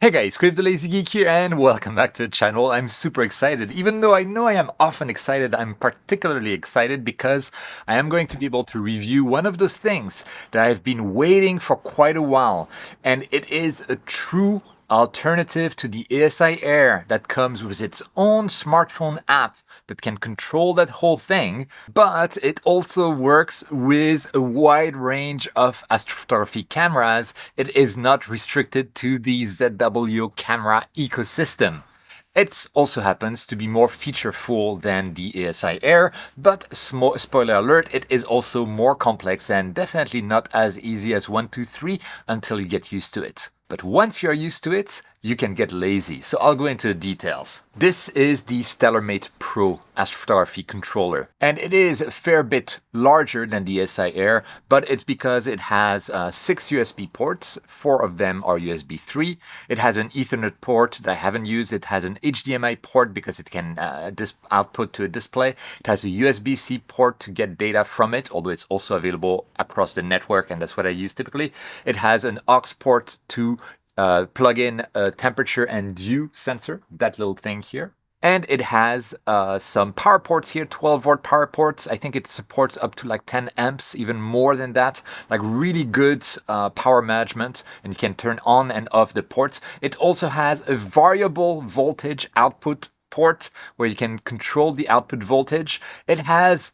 Hey guys, Crave the Lazy Geek here and welcome back to the channel. I'm super excited. Even though I know I am often excited, I'm particularly excited because I am going to be able to review one of those things that I've been waiting for quite a while. And it is a true alternative to the ASIAIR that comes with its own smartphone app that can control that whole thing, but it also works with a wide range of astrophotography cameras. It is not restricted to the ZW camera ecosystem. It also happens to be more featureful than the ASIAIR, but spoiler alert, it is also more complex and definitely not as easy as 1, 2, 3 until you get used to it. But once you're used to it, you can get lazy. So I'll go into the details. This is the Stellarmate Pro astrophotography controller. And it is a fair bit larger than the ASIAIR, but it's because it has 6 USB ports. 4 of them are USB 3. It has an Ethernet port that I haven't used. It has an HDMI port because it can output to a display. It has a USB-C port to get data from it, although it's also available across the network, and that's what I use typically. It has an aux port to plug in a temperature and dew sensor, that little thing here. And it has some power ports here, 12-volt power ports. I think it supports up to like 10 amps, even more than that. Like really good power management, and you can turn on and off the ports. It also has a variable voltage output port where you can control the output voltage. It has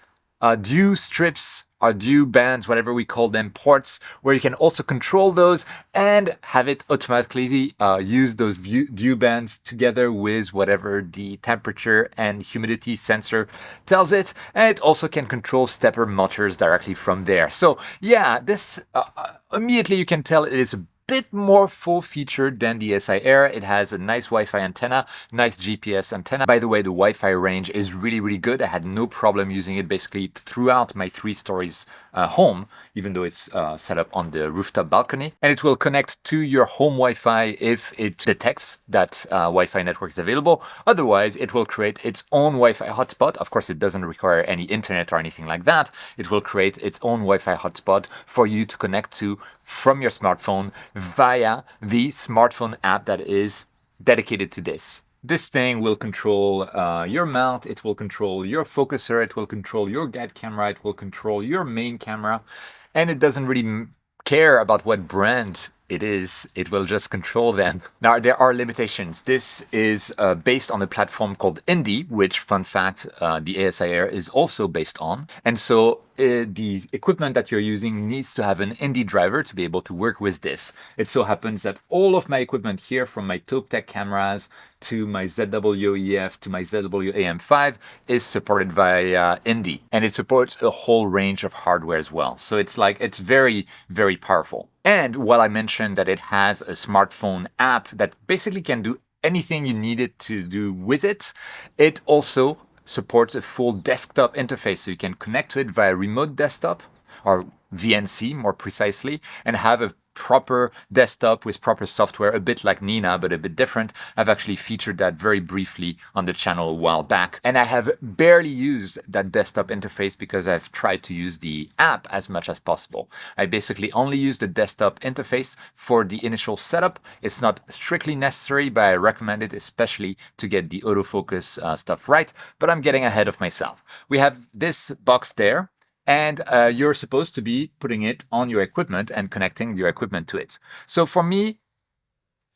dew strips or dew bands, whatever we call them, ports, where you can also control those and have it automatically use those dew bands together with whatever the temperature and humidity sensor tells it. And it also can control stepper motors directly from there. So yeah, this immediately you can tell it is a bit more full-featured than the ASIAIR. It has a nice Wi-Fi antenna, nice GPS antenna. By the way, the Wi-Fi range is really good. I had no problem using it basically throughout my 3 stories home, even though it's set up on the rooftop balcony. And it will connect to your home Wi-Fi if it detects that Wi-Fi network is available. Otherwise, it will create its own Wi-Fi hotspot. Of course, it doesn't require any internet or anything like that. It will create its own Wi-Fi hotspot for you to connect to from your smartphone via the smartphone app that is dedicated to this. This thing will control your mount, it will control your focuser, it will control your guide camera, it will control your main camera, and it doesn't really care about what brand it is, it will just control them. Now, there are limitations. This is based on a platform called Indie, which, fun fact, the ASIAIR is also based on. And so the equipment that you're using needs to have an Indie driver to be able to work with this. It so happens that all of my equipment here, from my Toptech cameras to my ZW-EF to my ZW-AM5, is supported via Indie. And it supports a whole range of hardware as well. So it's very powerful. And while I mentioned that it has a smartphone app that basically can do anything you need it to do with it, it also supports a full desktop interface. So you can connect to it via remote desktop, or VNC more precisely, and have a proper desktop with proper software, a bit like Nina, but a bit different. I've actually featured that very briefly on the channel a while back. And I have barely used that desktop interface because I've tried to use the app as much as possible. I basically only use the desktop interface for the initial setup. It's not strictly necessary, but I recommend it especially to get the autofocus stuff right. But I'm getting ahead of myself. We have this box there, and you're supposed to be putting it on your equipment and connecting your equipment to it. So for me,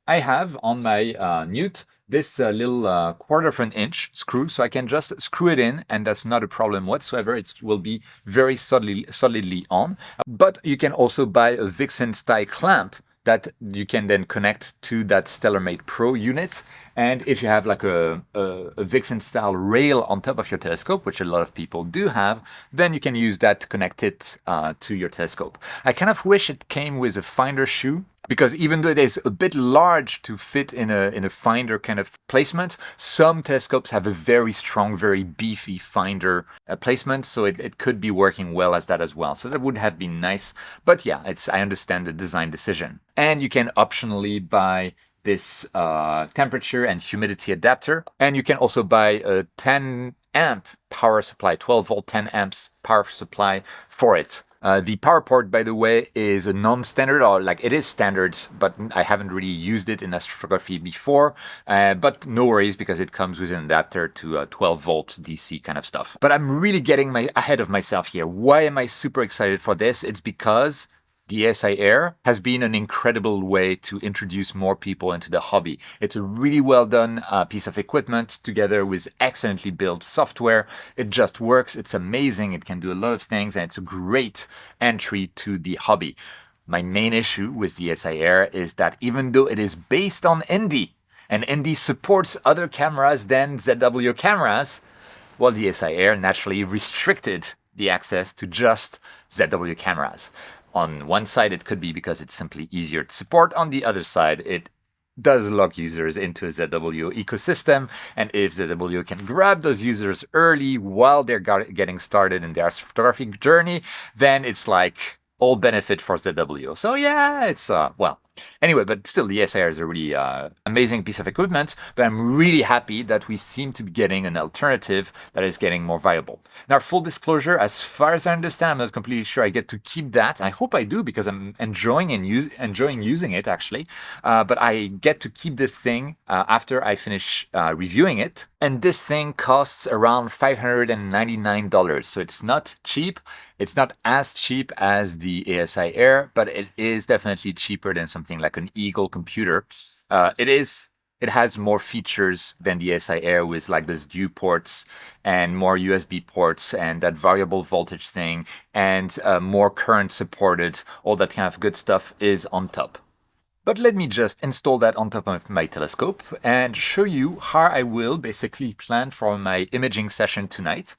I have on my Newt this little 1/4 of an inch screw, so I can just screw it in, and that's not a problem whatsoever. It will be very solidly on. But you can also buy a Vixen style clamp that you can then connect to that Stellarmate Pro unit. And if you have like a Vixen style rail on top of your telescope, which a lot of people do have, then you can use that to connect it to your telescope. I kind of wish it came with a finder shoe, because even though it is a bit large to fit in a finder kind of placement, some telescopes have a very strong, very beefy finder placement, so it could be working well as that as well. So that would have been nice. But yeah, I understand the design decision. And you can optionally buy this temperature and humidity adapter, and you can also buy a 10 amp power supply, 12 volt 10 amps power supply for it. The power port, by the way, is a non-standard, or like it is standard, but I haven't really used it in astrophotography before. But no worries, because it comes with an adapter to 12 volts DC kind of stuff. But I'm really getting ahead of myself here. Why am I super excited for this? It's because the ASIAIR has been an incredible way to introduce more people into the hobby. It's a really well done piece of equipment together with excellently built software. It just works. It's amazing. It can do a lot of things, and it's a great entry to the hobby. My main issue with the ASIAIR is that even though it is based on ND, and ND supports other cameras than ZW cameras, well, the ASIAIR naturally restricted the access to just ZW cameras. On one side, it could be because it's simply easier to support. On the other side, it does lock users into a ZW ecosystem. And if ZW can grab those users early while they're getting started in their astrophotographic journey, then it's like all benefit for ZW. So yeah, it's, well, anyway, but still, the ASIAIR is a really amazing piece of equipment, but I'm really happy that we seem to be getting an alternative that is getting more viable. Now, full disclosure, as far as I understand, I'm not completely sure I get to keep that. I hope I do, because I'm enjoying using it, actually. But I get to keep this thing after I finish reviewing it. And this thing costs around $599, so it's not cheap. It's not as cheap as the ASIAIR, but it is definitely cheaper than something like an Eagle computer. It has more features than the ASIAIR, with like those dew ports and more USB ports and that variable voltage thing, and more current supported. All that kind of good stuff is on top. But let me just install that on top of my telescope and show you how I will basically plan for my imaging session tonight,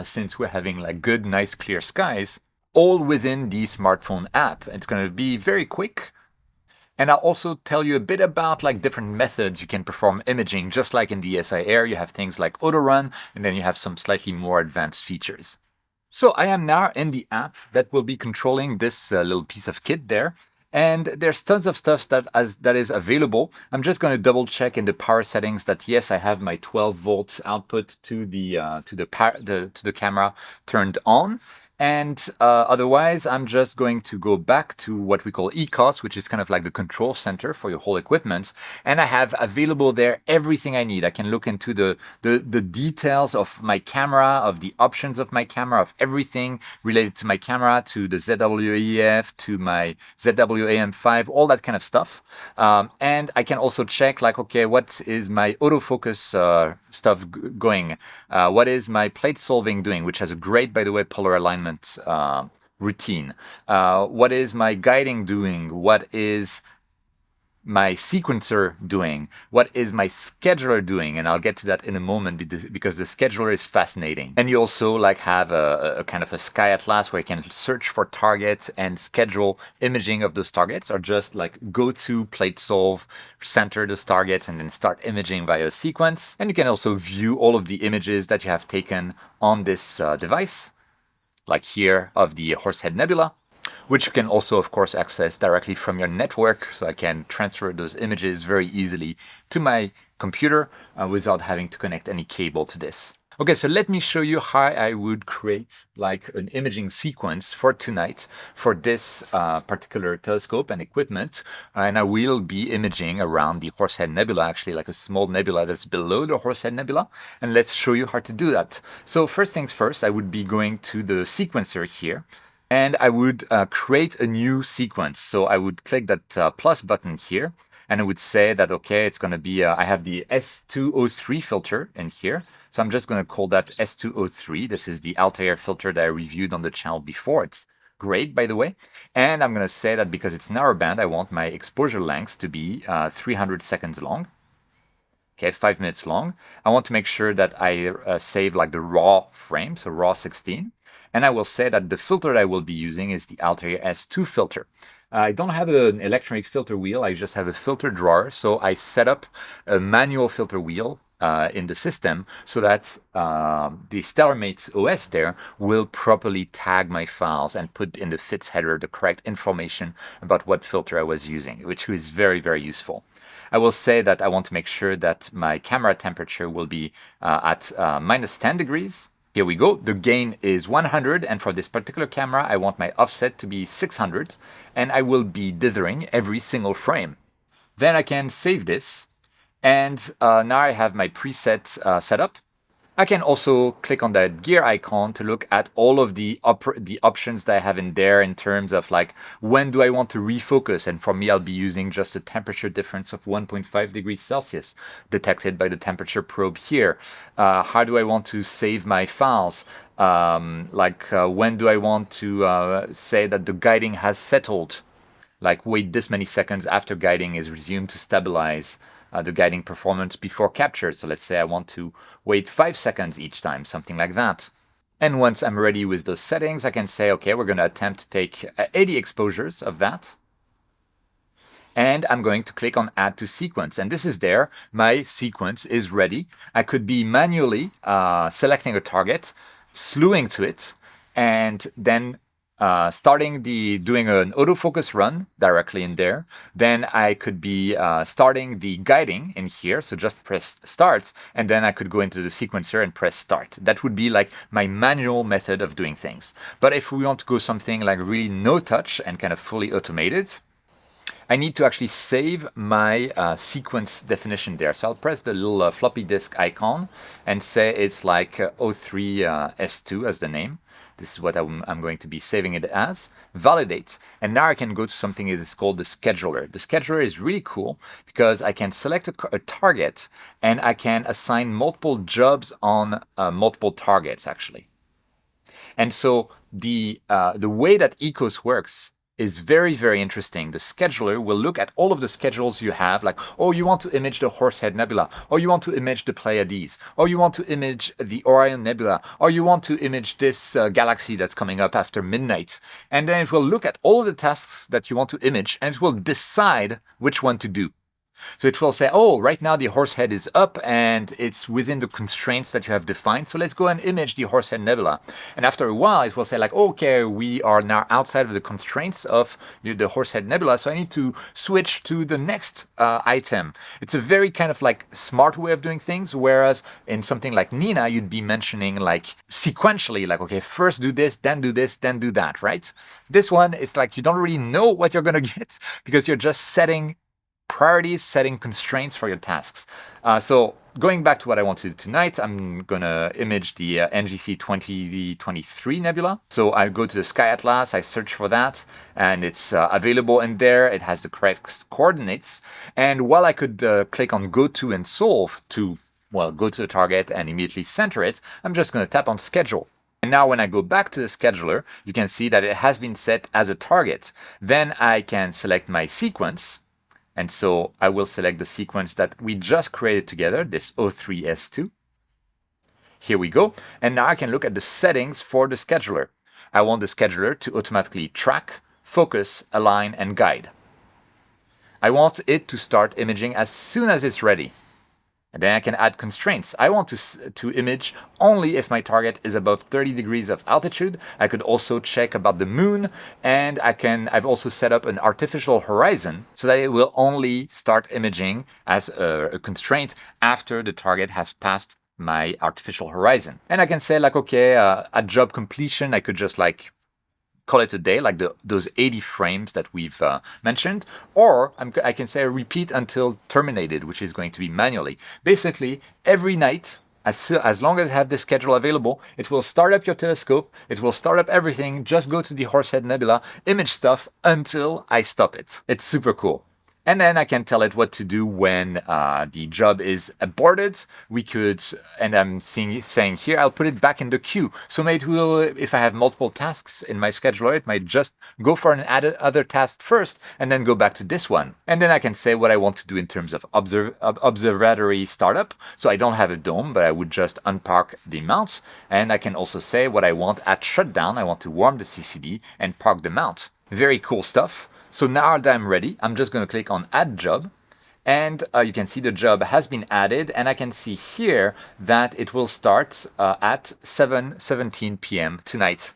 since we're having like good, nice, clear skies, all within the smartphone app. It's going to be very quick. And I'll also tell you a bit about like different methods you can perform imaging. Just like in the ASIAIR, you have things like auto run, and then you have some slightly more advanced features. So I am now in the app that will be controlling this little piece of kit there. And there's tons of stuff that is available. I'm just going to double check in the power settings that yes, I have my 12-volt output to the camera turned on. And otherwise, I'm just going to go back to what we call ECOS, which is kind of like the control center for your whole equipment. And I have available there everything I need. I can look into the details of my camera, of the options of my camera, of everything related to my camera, to the ZW-EF, to my ZW-AM5, all that kind of stuff. And I can also check like, okay, what is my autofocus stuff going? What is my plate solving doing, which has a great, by the way, polar alignment routine. What is my guiding doing? What is my sequencer doing? What is my scheduler doing? And I'll get to that in a moment, because the scheduler is fascinating. And you also like have a kind of a sky atlas where you can search for targets and schedule imaging of those targets, or just like go to plate solve, center those targets, and then start imaging via sequence. And you can also view all of the images that you have taken on this device, like here of the Horsehead Nebula, which you can also, of course, access directly from your network. So I can transfer those images very easily to my computer without having to connect any cable to this. Okay, so let me show you how I would create like an imaging sequence for tonight for this particular telescope and equipment. And I will be imaging around the Horsehead Nebula, actually like a small nebula that's below the Horsehead Nebula. And let's show you how to do that. So first things first, I would be going to the sequencer here, and I would create a new sequence. So I would click that plus button here, and I would say that, okay, it's going to be, I have the S203 filter in here. So I'm just going to call that S203. This is the Altair filter that I reviewed on the channel before. It's great, by the way. And I'm going to say that because it's narrowband, I want my exposure length to be 300 seconds long. Okay, 5 minutes long. I want to make sure that I save like the raw frame, so raw 16. And I will say that the filter that I will be using is the Altair S2 filter. I don't have an electronic filter wheel. I just have a filter drawer. So I set up a manual filter wheel in the system so that the Stellarmate OS there will properly tag my files and put in the FITS header the correct information about what filter I was using, which is very, very useful. I will say that I want to make sure that my camera temperature will be at minus 10 degrees Here we go. The gain is 100, and for this particular camera, I want my offset to be 600, and I will be dithering every single frame. Then I can save this, and now I have my presets set up. I can also click on that gear icon to look at all of the options that I have in there in terms of like, when do I want to refocus? And for me, I'll be using just a temperature difference of 1.5 degrees Celsius detected by the temperature probe here. How do I want to save my files? When do I want to say that the guiding has settled? Like wait this many seconds after guiding is resumed to stabilize the guiding performance before capture. So let's say I want to wait 5 seconds each time, something like that. And once I'm ready with those settings, I can say, okay, we're going to attempt to take 80 exposures of that. And I'm going to click on Add to Sequence. And this is there. My sequence is ready. I could be manually selecting a target, slewing to it, and then doing an autofocus run directly in there. Then I could be starting the guiding in here. So just press start, and then I could go into the sequencer and press start. That would be like my manual method of doing things. But if we want to go something like really no touch and kind of fully automated, I need to actually save my sequence definition there. So I'll press the little floppy disk icon and say it's like 03S2 as the name. This is what I'm going to be saving it as. Validate. And now I can go to something that is called the scheduler. The scheduler is really cool because I can select a target and I can assign multiple jobs on multiple targets actually. And so the way that ECOS works is very, very interesting. The scheduler will look at all of the schedules you have, like, oh, you want to image the Horsehead Nebula, or you want to image the Pleiades, or you want to image the Orion Nebula, or you want to image this galaxy that's coming up after midnight. And then it will look at all of the tasks that you want to image, and it will decide which one to do. So it will say, oh, right now the Horsehead is up and it's within the constraints that you have defined. So let's go and image the Horsehead Nebula. And after a while, it will say like, okay, we are now outside of the constraints of the Horsehead Nebula. So I need to switch to the next item. It's a very kind of like smart way of doing things. Whereas in something like Nina, you'd be mentioning like sequentially, like, okay, first do this, then do that, right? This one, it's like you don't really know what you're going to get because you're just setting priorities, setting constraints for your tasks. So going back to what I want to do tonight, I'm going to image the NGC 2023 nebula. So I go to the Sky Atlas, I search for that, and it's available in there. It has the correct coordinates. And while I could click on Go To and Solve to, well, go to the target and immediately center it, I'm just going to tap on Schedule. And now when I go back to the scheduler, you can see that it has been set as a target. Then I can select my sequence. And so I will select the sequence that we just created together, this 03S2. Here we go. And now I can look at the settings for the scheduler. I want the scheduler to automatically track, focus, align, and guide. I want it to start imaging as soon as it's ready. And then I can add constraints. I want to image only if my target is above 30 degrees of altitude. I could also check about the moon, and I've also set up an artificial horizon so that it will only start imaging as a constraint after the target has passed my artificial horizon. And I can say like, okay, at job completion, I could just like call it a day, like those 80 frames that we've mentioned, or I can say repeat until terminated, which is going to be manually. Basically, every night, as long as I have this schedule available, it will start up your telescope, it will start up everything, just go to the Horsehead Nebula, image stuff until I stop it. It's super cool. And then I can tell it what to do when the job is aborted. We could, and I'm saying here, I'll put it back in the queue. So maybe it will, if I have multiple tasks in my scheduler, it might just go for an other task first and then go back to this one. And then I can say what I want to do in terms of observatory startup. So I don't have a dome, but I would just unpark the mount. And I can also say what I want at shutdown. I want to warm the CCD and park the mount. Very cool stuff. So now that I'm ready, I'm just going to click on Add Job, and you can see the job has been added, and I can see here that it will start at 7:17 p.m. tonight.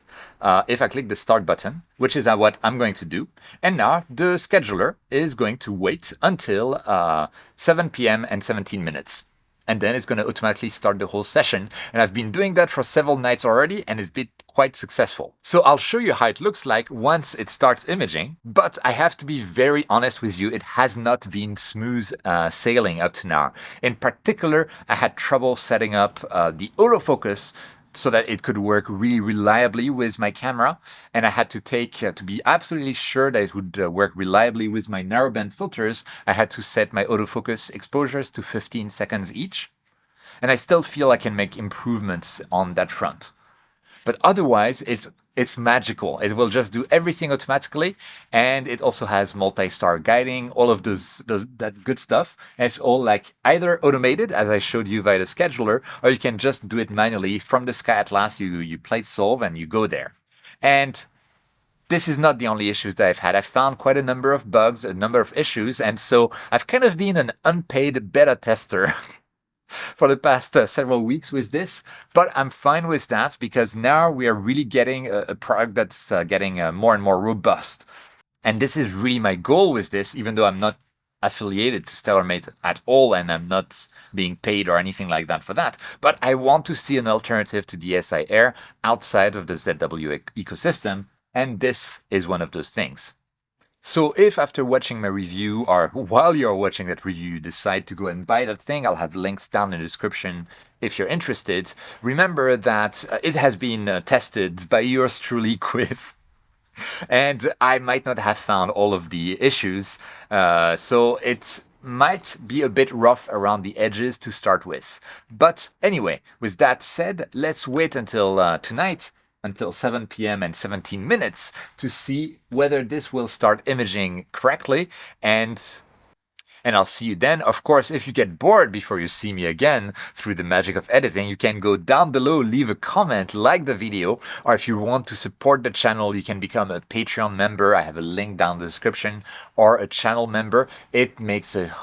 If I click the Start button, which is what I'm going to do, and now the scheduler is going to wait until 7 p.m. and 17 minutes. and then it's going to automatically start the whole session. And I've been doing that for several nights already, and it's been quite successful. So I'll show you how it looks like once it starts imaging, but I have to be very honest with you, it has not been smooth sailing up to now. In particular, I had trouble setting up the autofocus so that it could work really reliably with my camera. And I had to take, to be absolutely sure that it would work reliably with my narrowband filters, I had to set my autofocus exposures to 15 seconds each. And I still feel I can make improvements on that front. But otherwise, it's magical. It will just do everything automatically, and it also has multi-star guiding, all of that good stuff. And it's all like either automated, as I showed you via the scheduler, or you can just do it manually from the Sky Atlas. You play solve and you go there. And this is not the only issues that I've had. I've found quite a number of bugs, a number of issues, and so I've kind of been an unpaid beta tester for the past several weeks with this, but I'm fine with that because now we are really getting a product that's getting more and more robust. And this is really my goal with this, even though I'm not affiliated to Stellarmate at all and I'm not being paid or anything like that for that. But I want to see an alternative to the ASIAIR outside of the ZW ecosystem, and this is one of those things. So if after watching my review or while you're watching that review you decide to go and buy that thing, I'll have links down in the description if you're interested. Remember that it has been tested by yours truly, Quiff. And I might not have found all of the issues, so it might be a bit rough around the edges to start with. But anyway, with that said, let's wait until tonight, until 7 p.m. and 17 minutes to see whether this will start imaging correctly, and I'll see you then. Of course, if you get bored before you see me again through the magic of editing, you can go down below, leave a comment, like the video, or if you want to support the channel, you can become a Patreon member. I have a link down the description, or a channel member. It makes a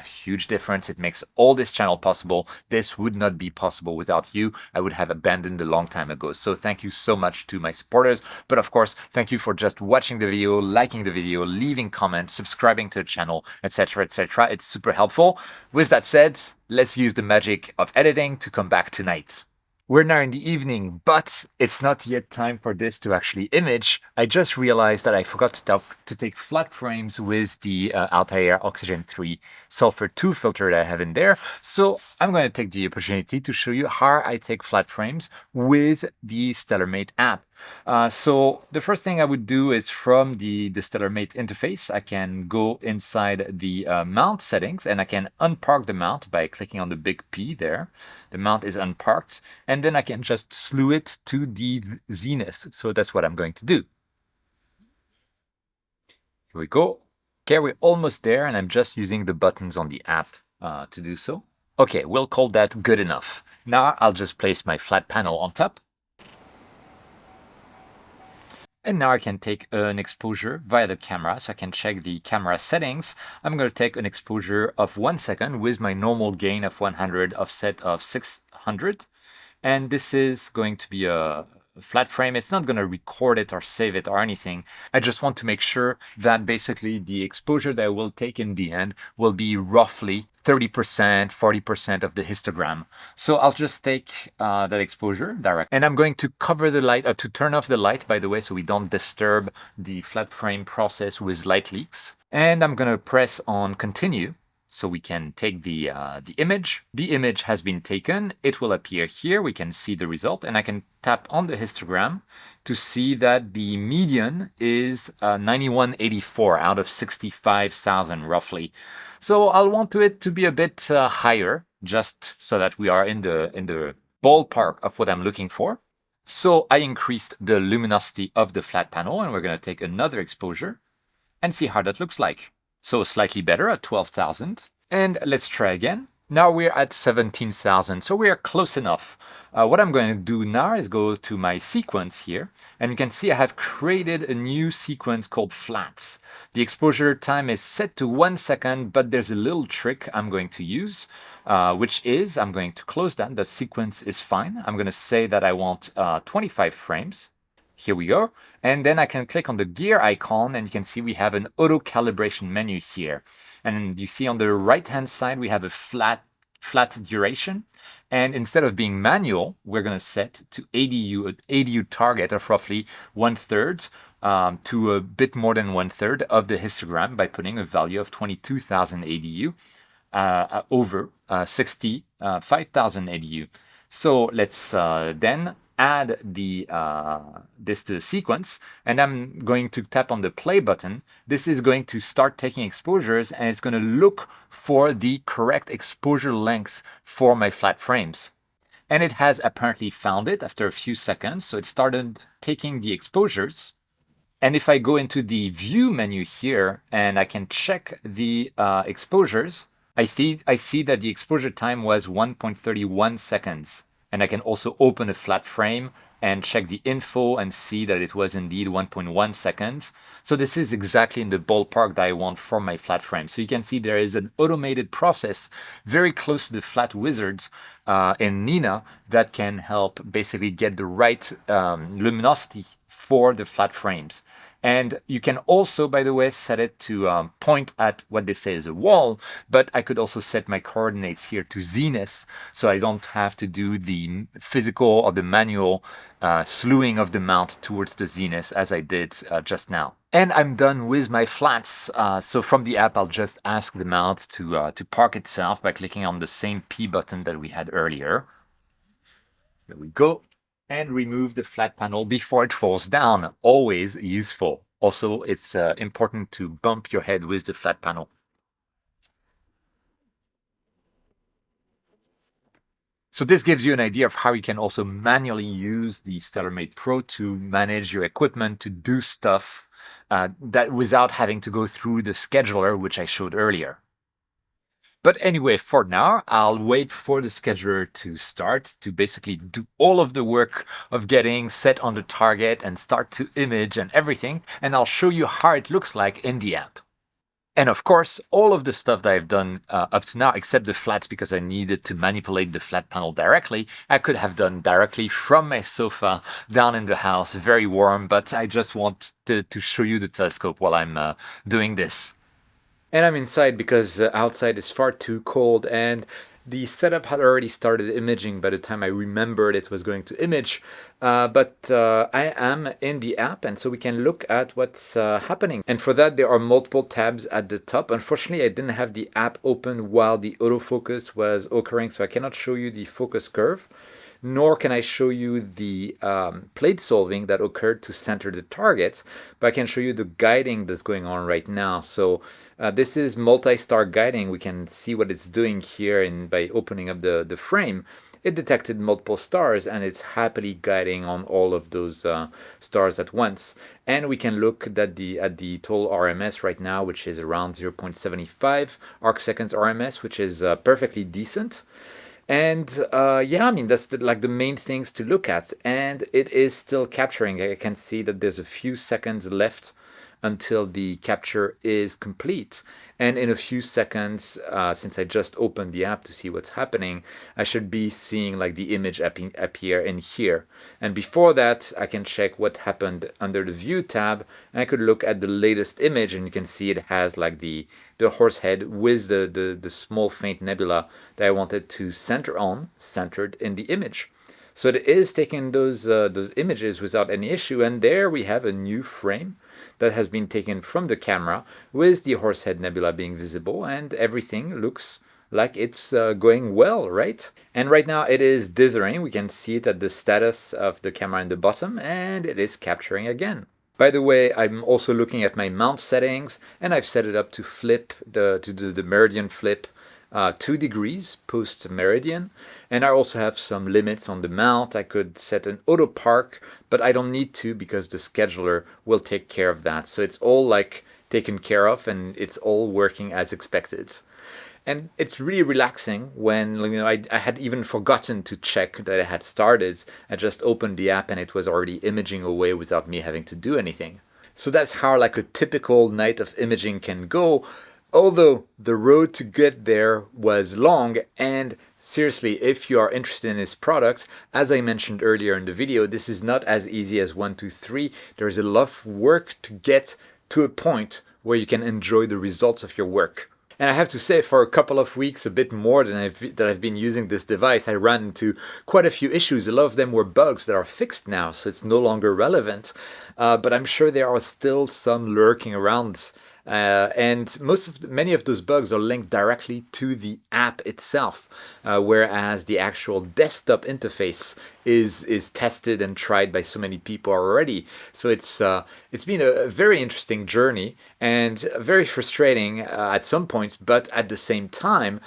huge difference. It makes all this channel possible. This would not be possible without you. I would have abandoned a long time ago. So thank you so much to my supporters. But of course, thank you for just watching the video, liking the video, leaving comments, subscribing to the channel, etc., etc. It's super helpful. With that said, let's use the magic of editing to come back tonight. We're now in the evening, but it's not yet time for this to actually image. I just realized that I forgot to take flat frames with the ASIAIR Oxygen 3 Sulfur 2 filter that I have in there. So I'm going to take the opportunity to show you how I take flat frames with the Stellarmate app. So the first thing I would do is from the Stellarmate interface, I can go inside the mount settings and I can unpark the mount by clicking on the big P there. The mount is unparked, and then I can just slew it to the zenith. So that's what I'm going to do. Here we go. Okay, we're almost there, and I'm just using the buttons on the app to do so. Okay, we'll call that good enough. Now I'll just place my flat panel on top. And now I can take an exposure via the camera, so I can check the camera settings. I'm going to take an exposure of 1 second with my normal gain of 100, offset of 600. And this is going to be a flat frame. It's not going to record it or save it or anything. I just want to make sure that basically the exposure that I will take in the end will be roughly 30%, 40% of the histogram. So I'll just take that exposure direct. And I'm going to cover the light, to turn off the light, by the way, so we don't disturb the flat frame process with light leaks. And I'm going to press on continue, so we can take the image. The image has been taken. It will appear here. We can see the result, and I can tap on the histogram to see that the median is 9184 out of 65,000 roughly. So I'll want it to be a bit higher, just so that we are in the ballpark of what I'm looking for. So I increased the luminosity of the flat panel, and we're going to take another exposure and see how that looks like. So slightly better at 12,000. And let's try again. Now we're at 17,000, so we are close enough. What I'm going to do now is go to my sequence here, and you can see I have created a new sequence called flats. The exposure time is set to 1 second, but there's a little trick I'm going to use, which is I'm going to close that. The sequence is fine. I'm going to say that I want 25 frames. Here we go. And then I can click on the gear icon, and you can see we have an auto calibration menu here. And you see on the right hand side, we have a flat flat duration. And instead of being manual, we're going to set to ADU target of roughly 1/3 to a bit more than 1/3 of the histogram by putting a value of 22,000 ADU over 65,000 ADU. So let's then add this to the sequence, and I'm going to tap on the play button. This is going to start taking exposures, and it's going to look for the correct exposure length for my flat frames. And it has apparently found it after a few seconds, so it started taking the exposures. And if I go into the view menu here and I can check the exposures, I see that the exposure time was 1.31 seconds. And I can also open a flat frame and check the info and see that it was indeed 1.1 seconds. So this is exactly in the ballpark that I want for my flat frame. So you can see there is an automated process very close to the flat wizards in Nina that can help basically get the right luminosity for the flat frames. And you can also, by the way, set it to point at what they say is a wall, but I could also set my coordinates here to zenith, so I don't have to do the physical or the manual slewing of the mount towards the zenith as I did just now. And I'm done with my flats. So from the app, I'll just ask the mount to park itself by clicking on the same P button that we had earlier. There we go. And remove the flat panel before it falls down. Always useful. Also, it's important to bump your head with the flat panel. So this gives you an idea of how you can also manually use the Stellarmate Pro to manage your equipment, to do stuff that without having to go through the scheduler, which I showed earlier. But anyway, for now, I'll wait for the scheduler to start to basically do all of the work of getting set on the target and start to image and everything. And I'll show you how it looks like in the app. And of course, all of the stuff that I've done up to now, except the flats because I needed to manipulate the flat panel directly, I could have done directly from my sofa down in the house, very warm, but I just want to show you the telescope while I'm doing this. And I'm inside because outside is far too cold, and the setup had already started imaging by the time I remembered it was going to image. But I am in the app, and so we can look at what's happening. And for that, there are multiple tabs at the top. Unfortunately, I didn't have the app open while the autofocus was occurring, so I cannot show you the focus curve, nor can I show you the plate solving that occurred to center the target, but I can show you the guiding that's going on right now. So this is multi-star guiding. We can see what it's doing here by opening up the frame. It detected multiple stars, and it's happily guiding on all of those stars at once. And we can look at the total RMS right now, which is around 0.75 arc seconds RMS, which is perfectly decent. And yeah, I mean, that's like the main things to look at. And it is still capturing. I can see that there's a few seconds left until the capture is complete. And in a few seconds, since I just opened the app to see what's happening, I should be seeing like the image appear in here. And before that, I can check what happened under the view tab. And I could look at the latest image, and you can see it has like the horse head with the small faint nebula that I wanted to centered in the image. So it is taking those images without any issue. And there we have a new frame that has been taken from the camera with the Horsehead Nebula being visible, and everything looks like it's going well, right? And right now it is dithering. We can see it at the status of the camera in the bottom, and it is capturing again. By the way, I'm also looking at my mount settings, and I've set it up to flip to do the meridian flip 2 degrees post meridian, and I also have some limits on the mount. I could set an auto park, but I don't need to because the scheduler will take care of that. So it's all like taken care of, and it's all working as expected. And it's really relaxing when, you know, I had even forgotten to check that it had started. I just opened the app and it was already imaging away without me having to do anything. So that's how like a typical night of imaging can go. Although the road to get there was long, and seriously, if you are interested in this product, as I mentioned earlier in the video, this is not as easy as 1, 2, 3. There's a lot of work to get to a point where you can enjoy the results of your work. And I have to say, for a couple of weeks, a bit more than I've been using this device, I ran into quite a few issues. A lot of them were bugs that are fixed now, so it's no longer relevant. But I'm sure there are still some lurking around. And many of those bugs are linked directly to the app itself, whereas the actual desktop interface is tested and tried by so many people already. So it's been a very interesting journey and very frustrating at some points, but at the same time,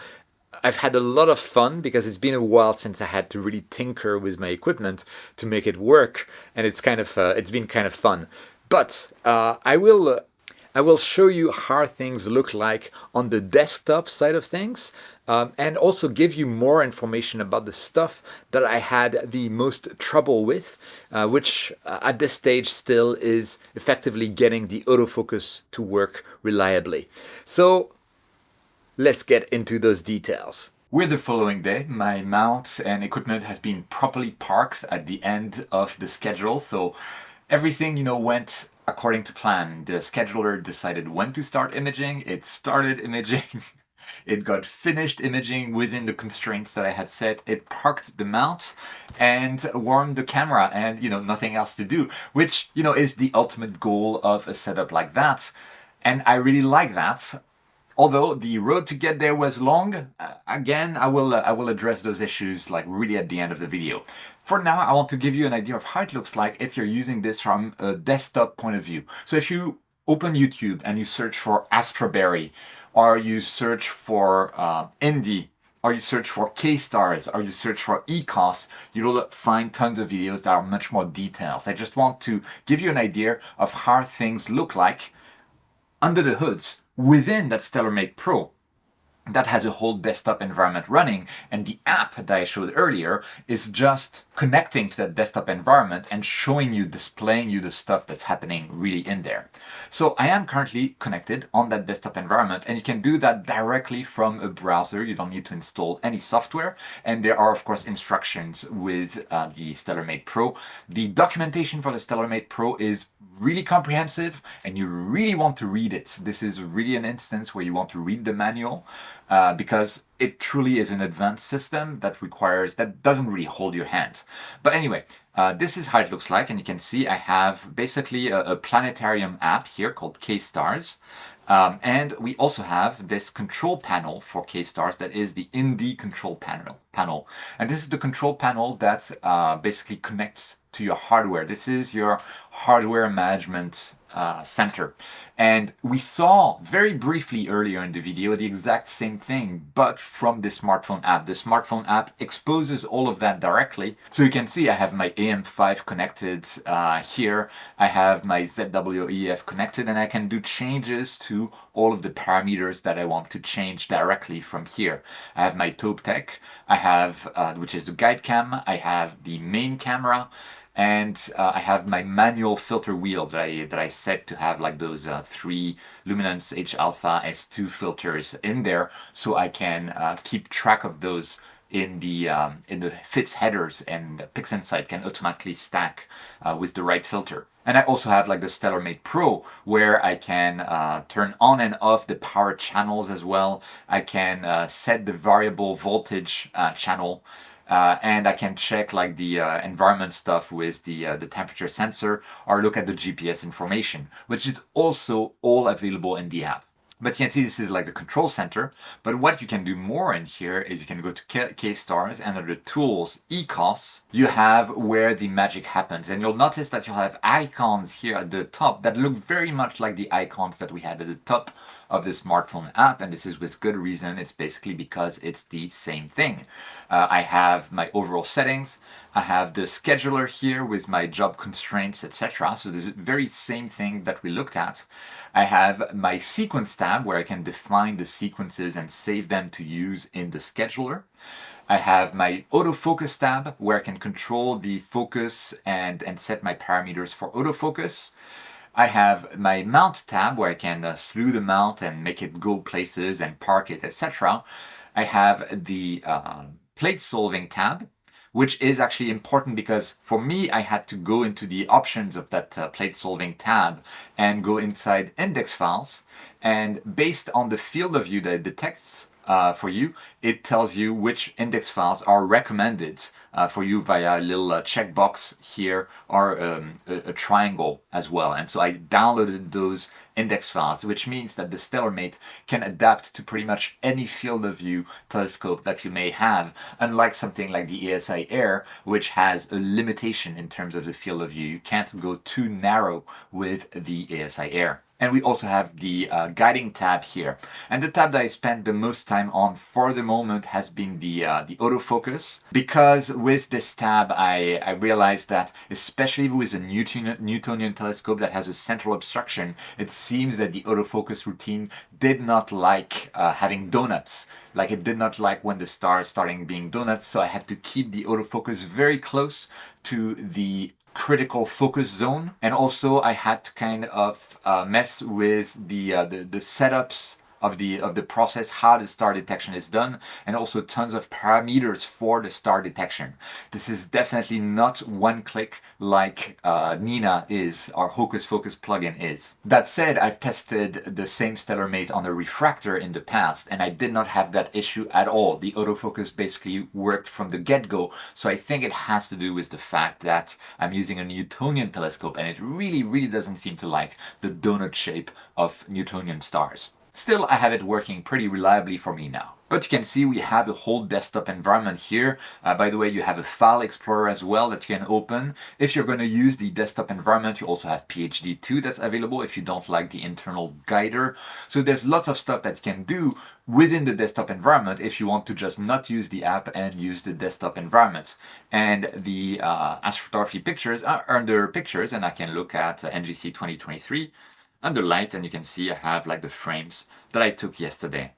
I've had a lot of fun because it's been a while since I had to really tinker with my equipment to make it work, and it's been kind of fun. But I will show you how things look like on the desktop side of things, and also give you more information about the stuff that I had the most trouble with, which at this stage still is effectively getting the autofocus to work reliably. So let's get into those details. We're the following day. My mount and equipment has been properly parked at the end of the schedule, so everything, went according to plan. The scheduler decided when to start imaging. It started imaging. It got finished imaging within the constraints that I had set. It parked the mount and warmed the camera, and nothing else to do, which is the ultimate goal of a setup like that. And I really like that. Although the road to get there was long, again, I will address those issues like really at the end of the video. For now, I want to give you an idea of how it looks like if you're using this from a desktop point of view. So if you open YouTube and you search for Astroberry, or you search for Indie, or you search for K-Stars, or you search for ECOS, you'll find tons of videos that are much more detailed. I just want to give you an idea of how things look like under the hoods within that Stellarmate Pro that has a whole desktop environment running, and the app that I showed earlier is just connecting to that desktop environment and displaying you the stuff that's happening really in there. So I am currently connected on that desktop environment, and you can do that directly from a browser. You don't need to install any software, and there are of course instructions with the Stellarmate Pro. The documentation for the Stellarmate Pro is really comprehensive, and you really want to read it. This is really an instance where you want to read the manual, because it truly is an advanced system that doesn't really hold your hand. But anyway, this is how it looks like, and you can see I have basically a planetarium app here called K-Stars. And we also have this control panel for K-Stars that is the Indie control panel. And this is the control panel that basically connects to your hardware. This is your hardware management center. And we saw very briefly earlier in the video the exact same thing, but from the smartphone app. The smartphone app exposes all of that directly. So you can see I have my AM5 connected here. I have my ZWEF connected, and I can do changes to all of the parameters that I want to change directly from here. I have my Taupe Tech, I have, which is the guide cam, I have the main camera, and I have my manual filter wheel that I set to have like those 3 Luminance H Alpha S2 filters in there, so I can keep track of those in the FITS headers, and PixInsight can automatically stack with the right filter. And I also have like the Stellarmate Pro, where I can turn on and off the power channels as well. I can set the variable voltage channel. And I can check like the environment stuff with the temperature sensor, or look at the GPS information, which is also all available in the app. But you can see this is like the control center. But what you can do more in here is you can go to K-Stars, and under Tools, ECOS, you have where the magic happens. And you'll notice that you'll have icons here at the top that look very much like the icons that we had at the top of the smartphone app, and this is with good reason. It's basically because it's the same thing. I have my overall settings, I have the scheduler here with my job constraints, etc. So there's the very same thing that we looked at. I have my sequence tab where I can define the sequences and save them to use in the scheduler. I have my autofocus tab where I can control the focus and set my parameters for autofocus. I have my mount tab where I can slew the mount and make it go places and park it, etc. I have the plate solving tab, which is actually important because for me, I had to go into the options of that plate solving tab and go inside index files. And based on the field of view that it detects for you, it tells you which index files are recommended for you via a little checkbox here or a triangle as well. And so I downloaded those index files, which means that the Stellarmate can adapt to pretty much any field of view telescope that you may have, unlike something like the ASIAIR, which has a limitation in terms of the field of view. You can't go too narrow with the ASIAIR. And we also have the guiding tab here. And the tab that I spent the most time on for the moment has been the autofocus. Because with this tab, I realized that, especially with a Newtonian telescope that has a central obstruction, it seems that the autofocus routine did not like having donuts. Like it did not like when the stars starting being donuts, so I had to keep the autofocus very close to the critical focus zone, and also I had to kind of mess with the setups of the process, how the star detection is done, and also tons of parameters for the star detection. This is definitely not one click like Nina is, our Hocus Focus plugin is. That said, I've tested the same Stellarmate on a refractor in the past, and I did not have that issue at all. The autofocus basically worked from the get-go, so I think it has to do with the fact that I'm using a Newtonian telescope, and it really doesn't seem to like the donut shape of Newtonian stars. Still, I have it working pretty reliably for me now. But you can see we have a whole desktop environment here. By the way, you have a file explorer as well that you can open. If you're going to use the desktop environment, you also have PhD2 that's available if you don't like the internal guider. So there's lots of stuff that you can do within the desktop environment if you want to just not use the app and use the desktop environment. And the astrophotography pictures are under pictures, and I can look at NGC 2023. Under light, and you can see I have like the frames that I took yesterday.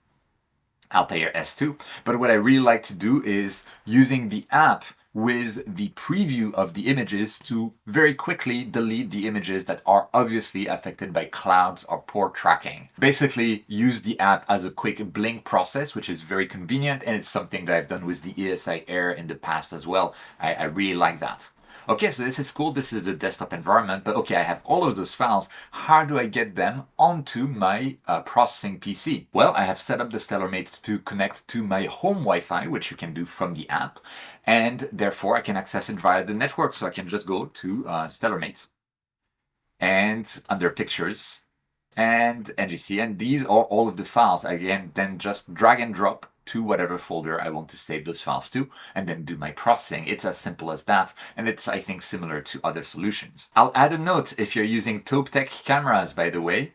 Altair S2. But what I really like to do is using the app with the preview of the images to very quickly delete the images that are obviously affected by clouds or poor tracking. Basically use the app as a quick blink process, which is very convenient, and it's something that I've done with the ASIAIR in the past as well. I really like that. Okay, so this is cool. This is the desktop environment, but okay, I have all of those files. How do I get them onto my processing PC? Well, I have set up the Stellarmate to connect to my home Wi-Fi, which you can do from the app, and therefore I can access it via the network. So I can just go to Stellarmate and under Pictures and NGC, and these are all of the files. I can then just drag and drop to whatever folder I want to save those files to, and then do my processing. It's as simple as that, and it's, I think, similar to other solutions. I'll add a note if you're using TopeTech cameras, by the way.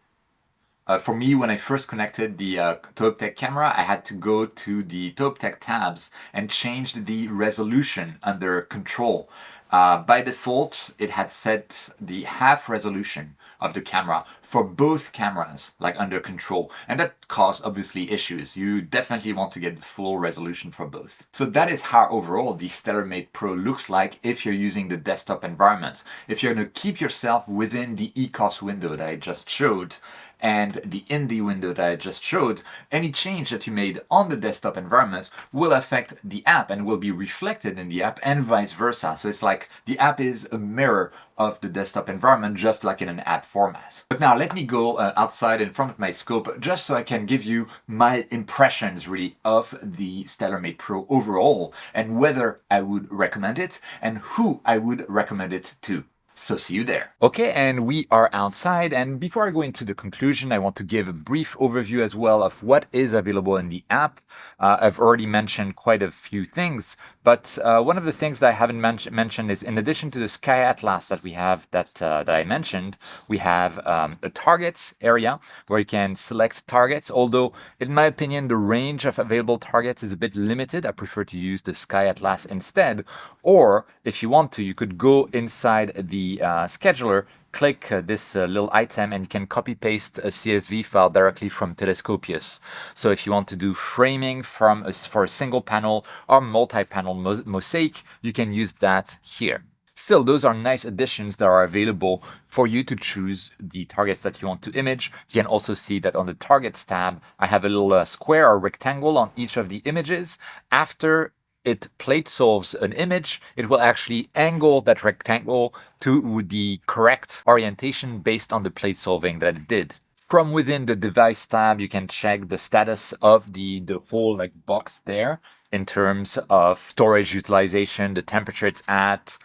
For me, when I first connected the TopeTech camera, I had to go to the TopeTech tabs and change the resolution under Control. By default, it had set the half resolution of the camera for both cameras, like under Control, and that caused obviously issues. You definitely want to get the full resolution for both. So that is how overall the Stellarmate Pro looks like if you're using the desktop environment. If you're going to keep yourself within the ECOS window that I just showed, and the Indie window that I just showed, any change that you made on the desktop environment will affect the app and will be reflected in the app, and vice versa. So it's like the app is a mirror of the desktop environment, just like in an app format. But now let me go outside in front of my scope just so I can give you my impressions really of the Stellarmate Pro overall, and whether I would recommend it and who I would recommend it to. So see you there. Okay, and we are outside, and before I go into the conclusion, I want to give a brief overview as well of what is available in the app. I've already mentioned quite a few things, but one of the things that I haven't mentioned is, in addition to the Sky Atlas that we have that I mentioned, we have a targets area where you can select targets, although in my opinion the range of available targets is a bit limited. I prefer to use the Sky Atlas instead, or if you want to, you could go inside the scheduler, click this little item, and you can copy paste a CSV file directly from Telescopius. So if you want to do framing for a single panel or multi-panel mosaic, you can use that here. Still, those are nice additions that are available for you to choose the targets that you want to image. You can also see that on the Targets tab, I have a little square or rectangle on each of the images. After it plate solves an image, it will actually angle that rectangle to the correct orientation based on the plate solving that it did. From within the device tab, you can check the status of the whole like box there in terms of storage utilization, the temperature it's at.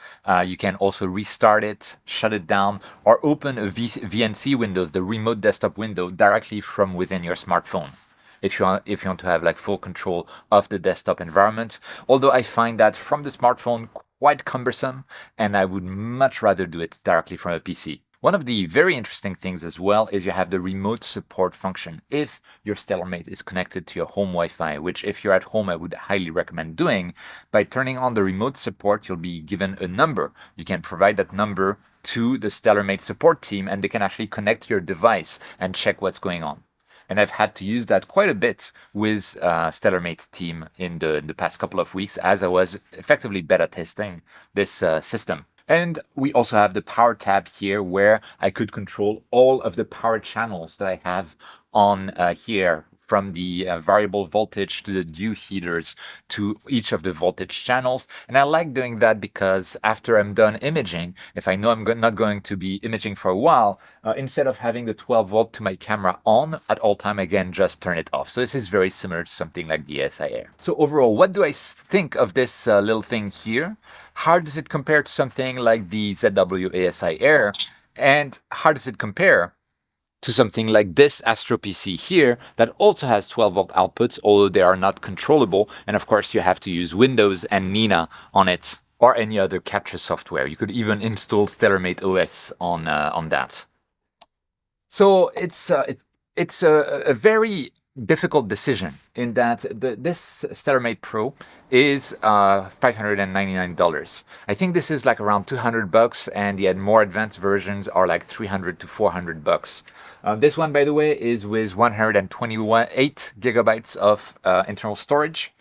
You can also restart it, shut it down, or open a VNC Windows, the remote desktop window, directly from within your smartphone. If you want to have like full control of the desktop environment. Although I find that from the smartphone quite cumbersome, and I would much rather do it directly from a PC. One of the very interesting things as well is you have the remote support function if your Stellarmate is connected to your home Wi-Fi, which if you're at home, I would highly recommend doing. By turning on the remote support, you'll be given a number. You can provide that number to the Stellarmate support team, and they can actually connect your device and check what's going on. And I've had to use that quite a bit with Stellarmate's team in the past couple of weeks as I was effectively beta testing this system. And we also have the power tab here where I could control all of the power channels that I have on here, from the variable voltage to the dew heaters to each of the voltage channels. And I like doing that because after I'm done imaging, if I know I'm not going to be imaging for a while, instead of having the 12 volt to my camera on at all time, again, just turn it off. So this is very similar to something like the ASIAIR. So overall, what do I think of this little thing here? How does it compare to something like the ZW ASIAIR? And how does it compare to something like this Astro PC here that also has 12 volt outputs, although they are not controllable. And of course, you have to use Windows and Nina on it or any other capture software. You could even install Stellarmate OS on that. So it's a very difficult decision in that this Stellarmate Pro is $599. I think this is like around $200, and the more advanced versions are like $300 to $400. This one, by the way, is with 128 gigabytes of internal storage.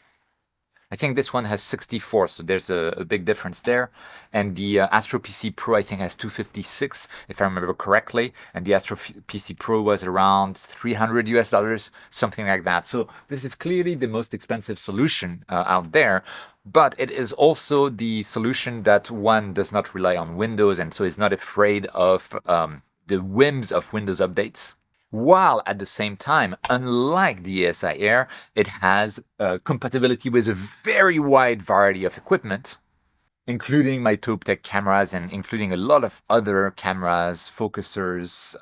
I think this one has 64, so there's a big difference there. And the Astro PC Pro, I think, has 256, if I remember correctly. And the Astro PC Pro was around $300 US, something like that. So this is clearly the most expensive solution out there. But it is also the solution that one does not rely on Windows and so is not afraid of the whims of Windows updates. While at the same time, unlike the ASIAIR, it has compatibility with a very wide variety of equipment, including my Toptech cameras and including a lot of other cameras, focusers,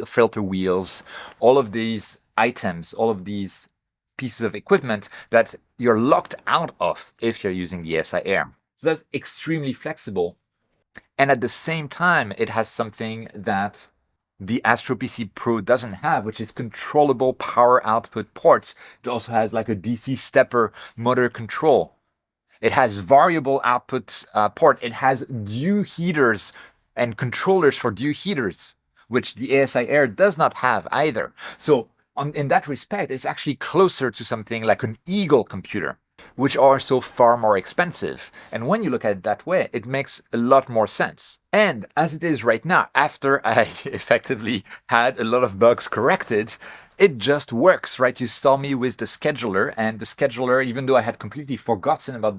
filter wheels, all of these items, all of these pieces of equipment that you're locked out of if you're using the ASIAIR. So that's extremely flexible. And at the same time, it has something that the Astro PC Pro doesn't have, which is controllable power output ports. It also has like a DC stepper motor control. It has variable output port. It has dew heaters and controllers for dew heaters, which the ASIAIR does not have either. So in that respect, it's actually closer to something like an Eagle computer, which are so far more expensive. And when you look at it that way, it makes a lot more sense. And as it is right now, after I effectively had a lot of bugs corrected, it just works, right? You saw me with the scheduler, and the scheduler, even though I had completely forgotten about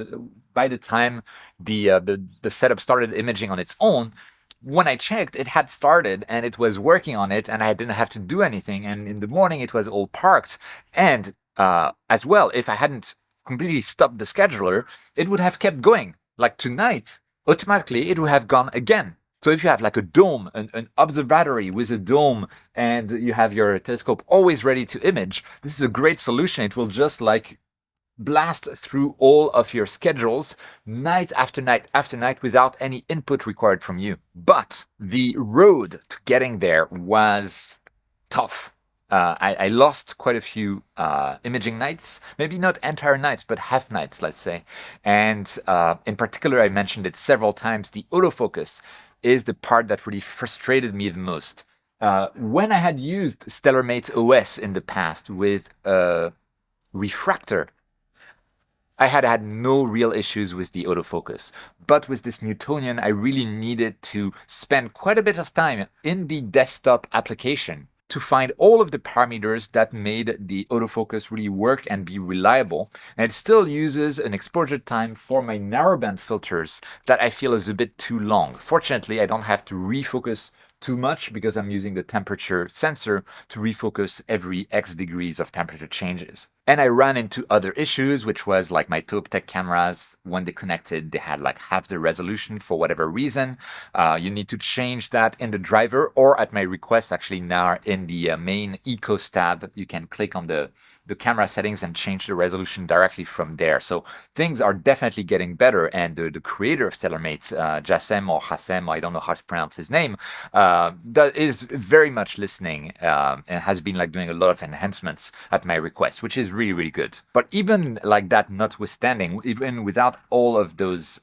by the time the setup started imaging on its own, when I checked, it had started and it was working on it, and I didn't have to do anything. And in the morning, it was all parked. And as well, if I hadn't completely stopped the scheduler, it would have kept going. Like tonight, automatically, it would have gone again. So if you have like a dome, an observatory with a dome, and you have your telescope always ready to image, this is a great solution. It will just like blast through all of your schedules night after night after night without any input required from you. But the road to getting there was tough. I lost quite a few imaging nights, maybe not entire nights, but half nights, let's say. And in particular, I mentioned it several times, the autofocus is the part that really frustrated me the most. When I had used Stellarmate OS in the past with refractor, I had no real issues with the autofocus. But with this Newtonian, I really needed to spend quite a bit of time in the desktop application to find all of the parameters that made the autofocus really work and be reliable. And it still uses an exposure time for my narrowband filters that I feel is a bit too long. Fortunately, I don't have to refocus too much because I'm using the temperature sensor to refocus every X degrees of temperature changes. And I ran into other issues, which was like my Toptech cameras, when they connected, they had like half the resolution for whatever reason. You need to change that in the driver, or at my request, actually now in the main Ecos tab, you can click on the camera settings and change the resolution directly from there. So things are definitely getting better. And the creator of Stellarmate, Jassem or Hassem, I don't know how to pronounce his name, that is very much listening and has been like doing a lot of enhancements at my request, which is really, really good. But even like that notwithstanding, even without all of those,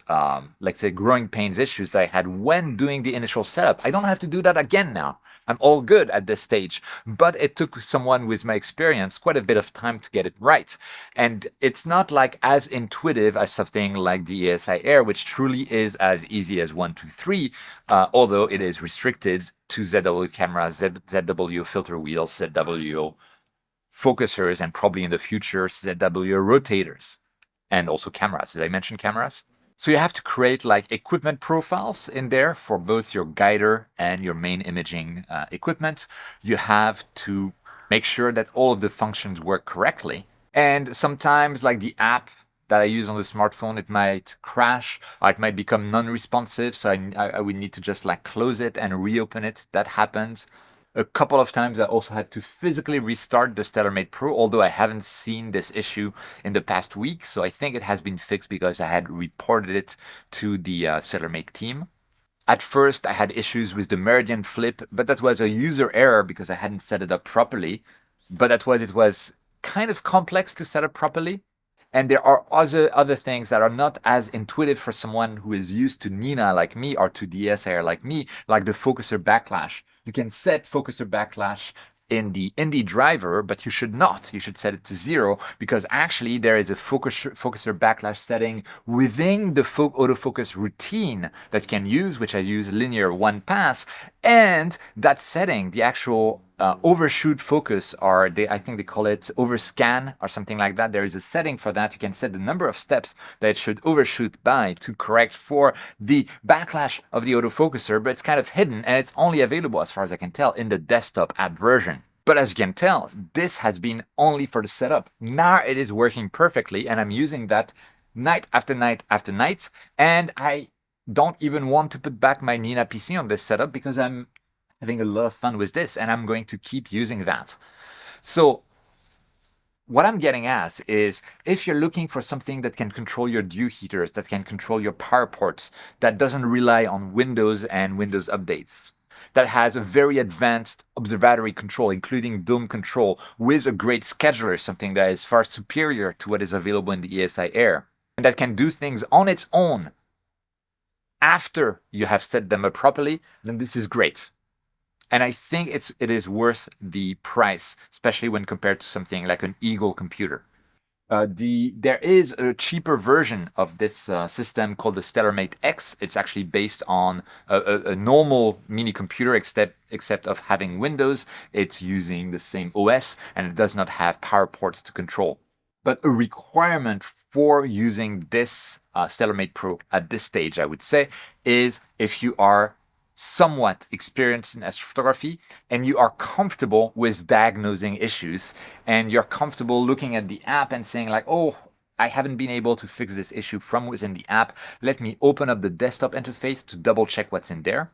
let's say, growing pains issues that I had when doing the initial setup, I don't have to do that again now. I'm all good at this stage, but it took someone with my experience quite a bit of time to get it right. And it's not like as intuitive as something like the ASIAIR, which truly is as easy as 1, 2, 3, although it is restricted to ZW cameras, ZW filter wheels, ZW focusers, and probably in the future ZW rotators, and also cameras. Did I mention cameras? So you have to create like equipment profiles in there for both your guider and your main imaging equipment. You have to make sure that all of the functions work correctly. And sometimes like the app that I use on the smartphone, it might crash or it might become non-responsive. So I would need to just like close it and reopen it. That happens. A couple of times I also had to physically restart the Stellarmate Pro, although I haven't seen this issue in the past week. So I think it has been fixed because I had reported it to the Stellarmate team. At first, I had issues with the Meridian flip, but that was a user error because I hadn't set it up properly. But it was kind of complex to set up properly. And there are other things that are not as intuitive for someone who is used to Nina like me or to DSLR like me, like the focuser backlash. You can set focuser backlash in the driver, but you should not. You should set it to 0 because actually there is a focuser backlash setting within the autofocus routine that you can use, which I use linear 1 pass, and that setting, the actual overshoot focus, or I think they call it overscan or something like that. There is a setting for that. You can set the number of steps that it should overshoot by to correct for the backlash of the autofocuser, but it's kind of hidden and it's only available, as far as I can tell, in the desktop app version. But as you can tell, this has been only for the setup. Now it is working perfectly, and I'm using that night after night after night, and I don't even want to put back my Nina PC on this setup because I'm having a lot of fun with this, and I'm going to keep using that. So what I'm getting at is, if you're looking for something that can control your dew heaters, that can control your power ports, that doesn't rely on Windows and Windows updates, that has a very advanced observatory control, including dome control, with a great scheduler, something that is far superior to what is available in the ASIAIR, and that can do things on its own after you have set them up properly, then this is great. And I think it is worth the price, especially when compared to something like an Eagle computer. There is a cheaper version of this system called the Stellarmate X. It's actually based on a normal mini computer, except of having Windows. It's using the same OS, and it does not have power ports to control. But a requirement for using this Stellarmate Pro at this stage, I would say, is if you are somewhat experienced in astrophotography and you are comfortable with diagnosing issues, and you're comfortable looking at the app and saying like, oh, I haven't been able to fix this issue from within the app. Let me open up the desktop interface to double check what's in there.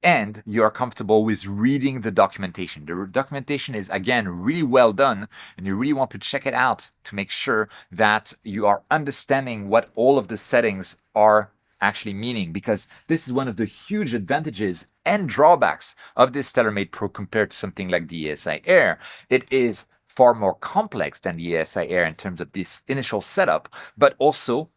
And you are comfortable with reading the documentation. The documentation is, again, really well done, and you really want to check it out to make sure that you are understanding what all of the settings are actually meaning, because this is one of the huge advantages and drawbacks of this Stellarmate Pro compared to something like the ASIAIR. It is far more complex than the ASIAIR in terms of this initial setup, but also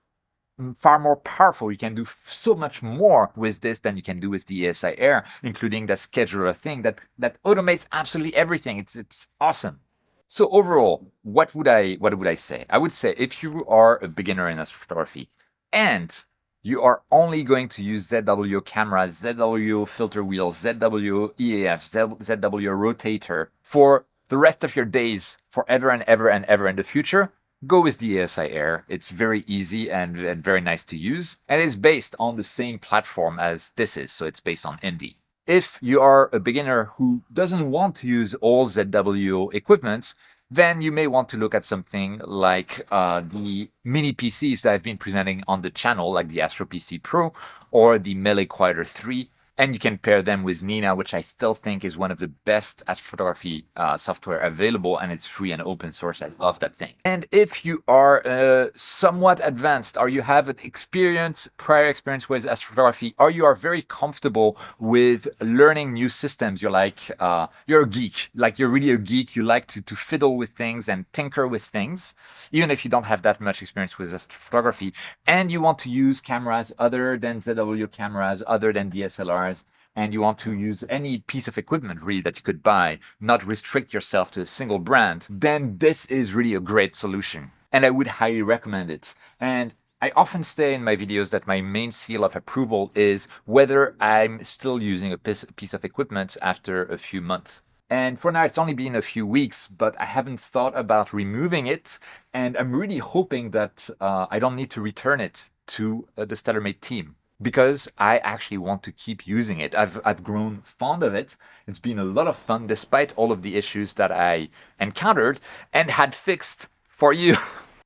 far more powerful. You can do so much more with this than you can do with the ASIAIR, including that scheduler thing that automates absolutely everything. It's awesome. So overall, what would I say? I would say if you are a beginner in astrophotography and you are only going to use ZW cameras, ZW filter wheels, ZW EAF, ZW rotator for the rest of your days, forever and ever and ever in the future, go with the ASIAIR. It's very easy and very nice to use, and it's based on the same platform as this is, so it's based on Indy. If you are a beginner who doesn't want to use all ZW equipment, then you may want to look at something like the mini PCs that I've been presenting on the channel, like the ASIAIR PC Pro or the Melee Quieter 3. And you can pair them with Nina, which I still think is one of the best astrophotography software available, and it's free and open source. I love that thing. And if you are somewhat advanced, or you have an prior experience with astrophotography, or you are very comfortable with learning new systems, you're like, you're a geek, like you're really a geek, you like to fiddle with things and tinker with things, even if you don't have that much experience with astrophotography, and you want to use cameras other than ZW cameras, other than DSLRs, and you want to use any piece of equipment really that you could buy, not restrict yourself to a single brand, then this is really a great solution. And I would highly recommend it. And I often say in my videos that my main seal of approval is whether I'm still using a piece of equipment after a few months. And for now, it's only been a few weeks, but I haven't thought about removing it. And I'm really hoping that I don't need to return it to the Stellarmate team, because I actually want to keep using it. I've grown fond of it. It's been a lot of fun despite all of the issues that I encountered and had fixed for you.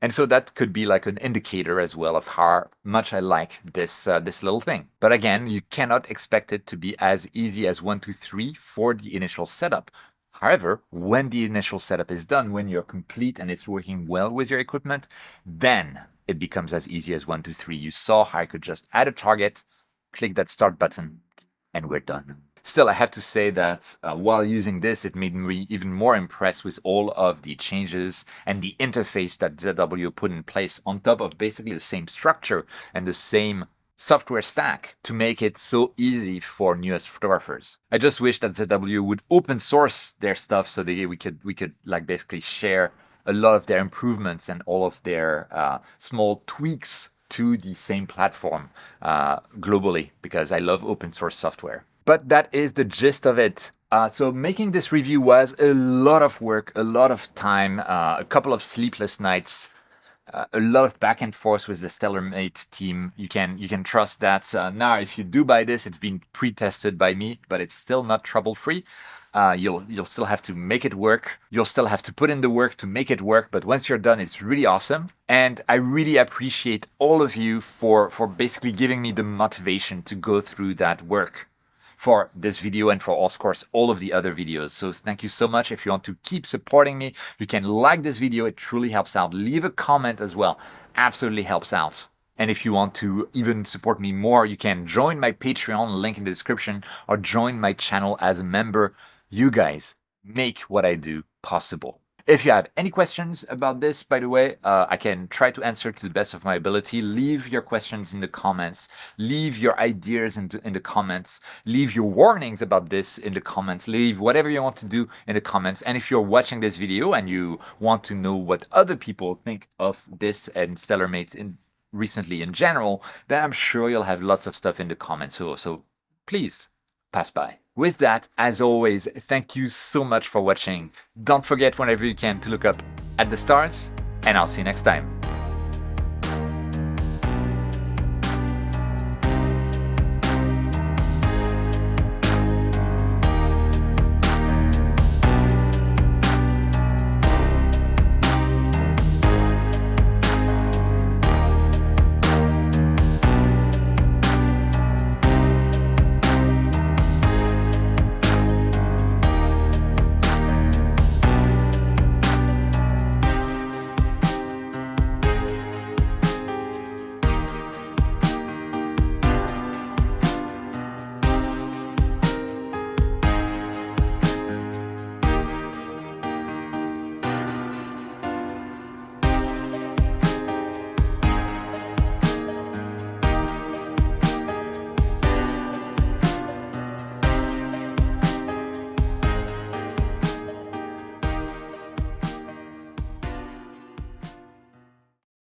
And so that could be like an indicator as well of how much I like this little thing. But again, you cannot expect it to be as easy as 1, 2, 3 for the initial setup. However, when the initial setup is done, when you're complete and it's working well with your equipment, then it becomes as easy as 1, 2, 3. You saw how I could just add a target, click that start button, and we're done. Still, I have to say that while using this, it made me even more impressed with all of the changes and the interface that ZW put in place on top of basically the same structure and the same software stack to make it so easy for newest photographers. I just wish that ZW would open source their stuff so that we could like basically share a lot of their improvements and all of their small tweaks to the same platform globally, because I love open source software. But that is the gist of it. So making this review was a lot of work, a lot of time, a couple of sleepless nights, a lot of back and forth with the Stellarmate team. You can trust that now if you do buy this, it's been pre-tested by me, but it's still not trouble-free. You'll still have to make it work. You'll still have to put in the work to make it work. But once you're done, it's really awesome. And I really appreciate all of you for basically giving me the motivation to go through that work for this video and for, of course, all of the other videos. So thank you so much. If you want to keep supporting me, you can like this video. It truly helps out. Leave a comment as well. Absolutely helps out. And if you want to even support me more, you can join my Patreon, link in the description, or join my channel as a member. You guys make what I do possible. If you have any questions about this, by the way, I can try to answer to the best of my ability. Leave your questions in the comments. Leave your ideas in the comments. Leave your warnings about this in the comments. Leave whatever you want to do in the comments. And if you're watching this video and you want to know what other people think of this and Stellarmate recently in general, then I'm sure you'll have lots of stuff in the comments. So please pass by. With that, as always, thank you so much for watching. Don't forget whenever you can to look up at the stars, and I'll see you next time.